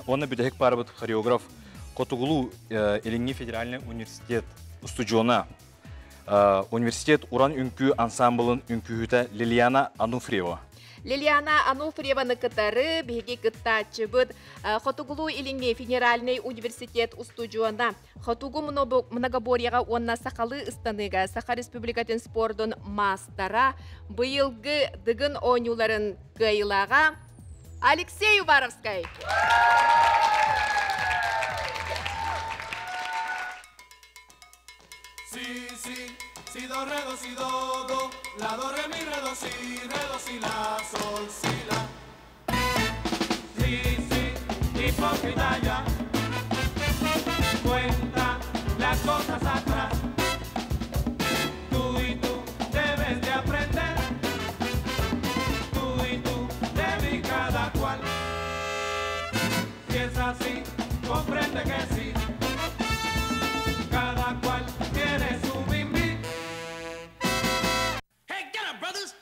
Оны бүдәһек барыбыт хореограф Котугулу Элинги федеральный университет студиона университет уран үнкү ансамблын үнкүһүтә Лилиана Ануфриева. Лилиана Ануфриеваны кытары биһиги кыттаачыбыт Хотугулу Илинги федеральный университет устудионда Хотугу многоборьяга онна сақалы ыстаныга Саха Республикатын спордун мастара быйылгы дыгын ойнуларын кыйлага Алексей Уваровский. Si, do, re, do, si, do, la, do, re, mi, re, do, si, la, sol, si, la. Sí, hipócrita ya, cuenta las cosas atrás. Tú y tú debes de aprender, tú y tú debes cada cual. Si es así, comprende que sí, cada cual tiene su bimbi. Hey, get up, brothers!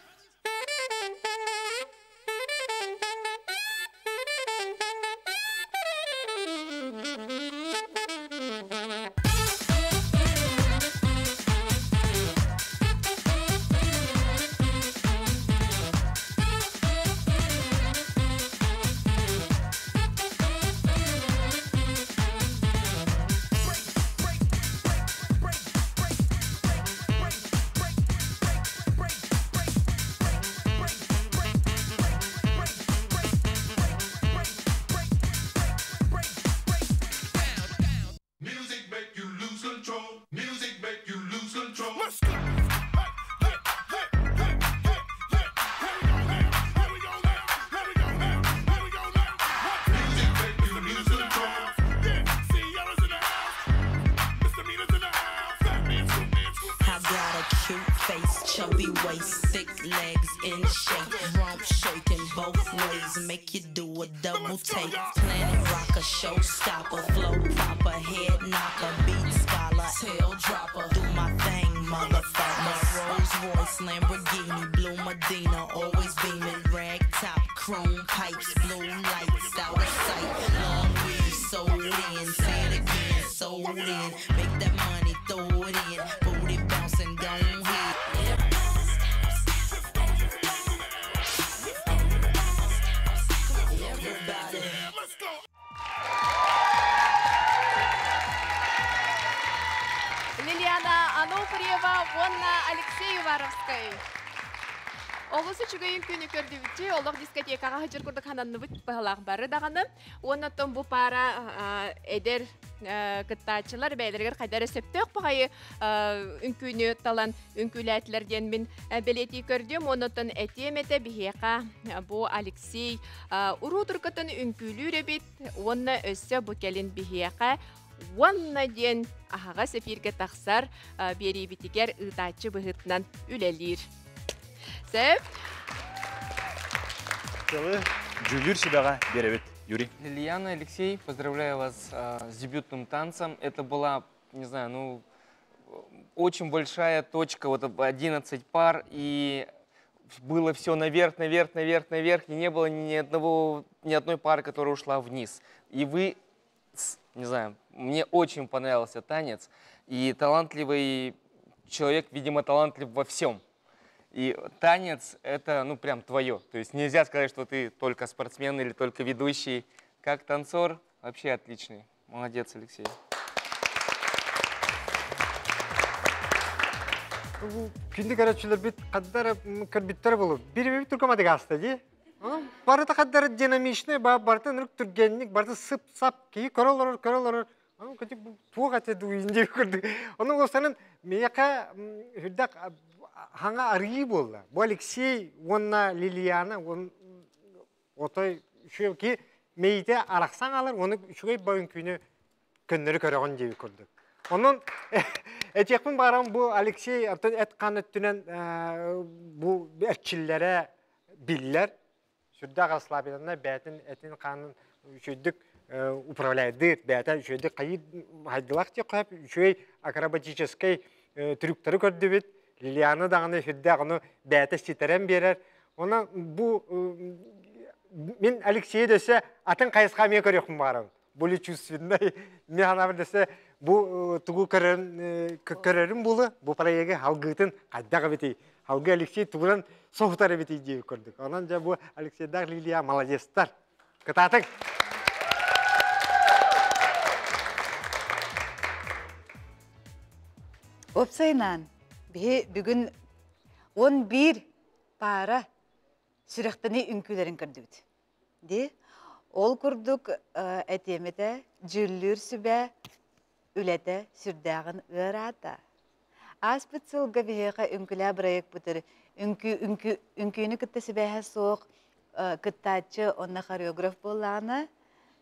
Make you do a double take. Planet rocker, showstopper, flow popper, head knocker, beat scholar, tail dropper. Do my thing, motherfucker. Rolls Royce, Lamborghini, Blue Medina, always beaming. Rag top, chrome pipes, blue lights, out of sight. Long weed, sold in, say it again, sold in. Make that money, throw it in. Booty bouncing, don't hit. Лилиана Ануфриева, Вонна Алексей Уваровский. Олысы чүгейін күні көрдібітте, олық дискотекаға хажыр күрдік хананны бұт бағалақ бары дағаны. Оннаттан бұл пара әдер кыттачылар бәйлергер қайдары сөптөк бағайы үнкүні талан үнкүләтілерден мен білеті көрдім. Оннаттан әтеметі бігеқа бұл Алексей ұру тұрқытын үнкүлі рөбет, онна өссі бұл кәлін бігеқа Онна ден ағаға сәфирге тақсар бері бітігер ұтачы бұғытынан үлелер. Сәп? Жүлір шибаға беребет, Юрий. Лилиана, Алексей, поздравляю вас с дебютным танцем. Это была, не знаю, ну, очень большая точка, вот 11 пар, и было все наверх, наверх, наверх, наверх, и не было ни одной пары, которая ушла вниз. И вы, не знаю, мне очень понравился танец, и талантливый человек, видимо, талантлив во всем. И танец — это, ну, прям твое. То есть нельзя сказать, что ты только спортсмен или только ведущий. Как танцор вообще отличный. Молодец, Алексей. Күнді көрәтшілер бит қаддар көрбіттер болу. Бірі түркомады ғасты, де? Барыта қаддар динамичный, барыта нүрік түргенник, барыта сып-сап, кейі көрілер. Көтік туық әтеді үйінде көрді. Оның олсанын мейеқа хүрдақ хаңа арғы болды. Бұл Алексей, онна Лилиана, отой шөй ки мейте арақсан алыр, оны шөй бойын күні күннері көріған жеуі көрдік. Onun etiyekmin bağıram bu Alexey et kanıttünen bu etçillere biller. Şurada Ağaslabiyanlar beytin etin kanın şöydük upravlaydı. Beytin şöydük kayıt haydılak diye koyup şöy akrobatический trükleri gördü bit. Liliana dağını şöydük onu beyte siteren birer. Ona bu мен Алексей десе атын қайысқа мен көрекпін барам. Более чувственный. Мен ана бір десе бұл тугу көрерім болы, бұл проекті халгытын қайдағы бетей. Халгы Алексей тугынан соғытары бетей дейі көрдік. Онан жа бұл Алексейдар Лилия молодецтар. Кытатың. Опсайнан, бүгін 11 пара сүректіні үнкілерін көрдігіт. Ол күрдік әтеметі жүллүр сүбә үләті сүрдәғін ғырата. Аспыт сылға бігеға үнкілі бірайық бұтыр. Үнкүйіні күтті сүбәға соқ күттачы онна хореограф болағына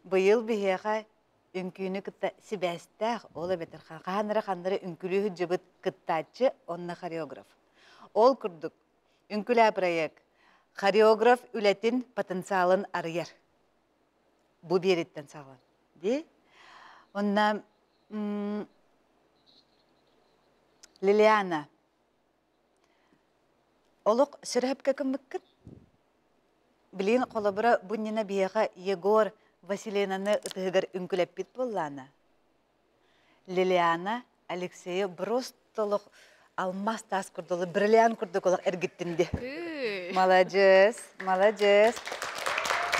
бұйыл бігеға үнкүйіні күтті сүбәстәқ олы бетір. Қаныры үнкілі хүджібіт күттачы онна хореограф. Ол күрдік үнкілі бірайық хореограф үләтін потенциалын арыяр. Бұ береттен сағылан. Онна Лилиана. Олық сүрәпкі кімміккін? Білейін қолабыра бұннена бияға Егор Василинаны ұтығығыр үнкіліп бит болланы. Лилиана Алексея бростолық алмас тас күрділі, бриллиан күрдік олық әргіттінде. Молодец, молодец.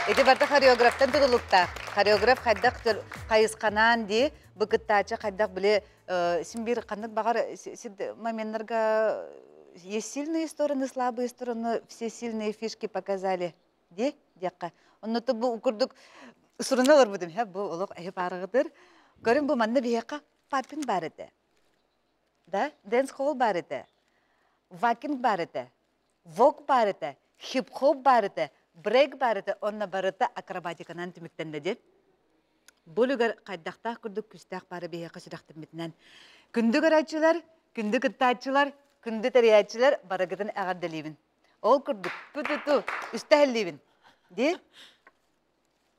Эти барта хореографтан тұтылықтақ. Хореограф қайдақ қайысқанан де, бұқыттачы қайдақ біле, сен бір қандық бағар моменттарға есть сильные стороны, слабые стороны, все сильные фишки показали. Де, деққа. Онны бұл күрдік сұрыналар бұдым, бұл олық әйіп арығыдыр. Көрін бұл манны бейеққа папин бар еді. Дэнс холл бар еді. Вакинг бар еді. Вок бар еді. Хип-хоп бар еді. Брейк бар еді. Онна бар еді акробатиканан түміктенді де. Бұл үгір қайдақтақ күрдік күстақ бары бейеққа сүрақтың бітінен. Күнді көрәтшілер, күнді күттатшылар, күнді тәрияатшылар барығыдың ағардалейбін. Ол күрдік пүтүту үстәхіллейбін. Де?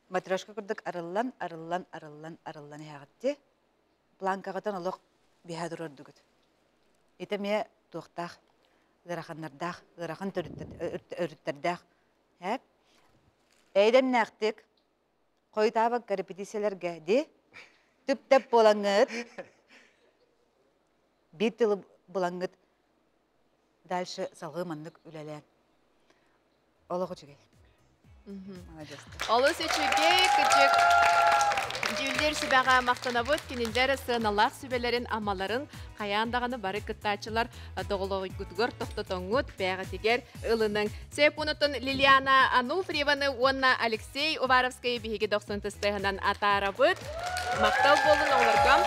Матрешка күрдік арылан яғытте. Планкағытан олық бейхадыр ордығыд. Етеме тоқтақ, ғырақаннардақ, ғырақан өріттердақ. Әйден нәқтік, қойтабақ репетицияларға де, түптәп болаңыд, бір тылы болаңыд, дальше салғы мандық үләлән. Олығы жүгей. Олы сөчіге күчік жүлдер сүбәға мақтанабыд, кеніндер сығыналақ сүбәлерін амаларын қаяндағаны бары күттачылар доғылығы күтгір тоқтотоңғыд бәғы тегер ұлының. Сәп ұнытын Лилиана Ануфриеваны, онна Алексей Уваровскай бігеге 90 тыстығынан атарабыд. Мақтау болын олырғам.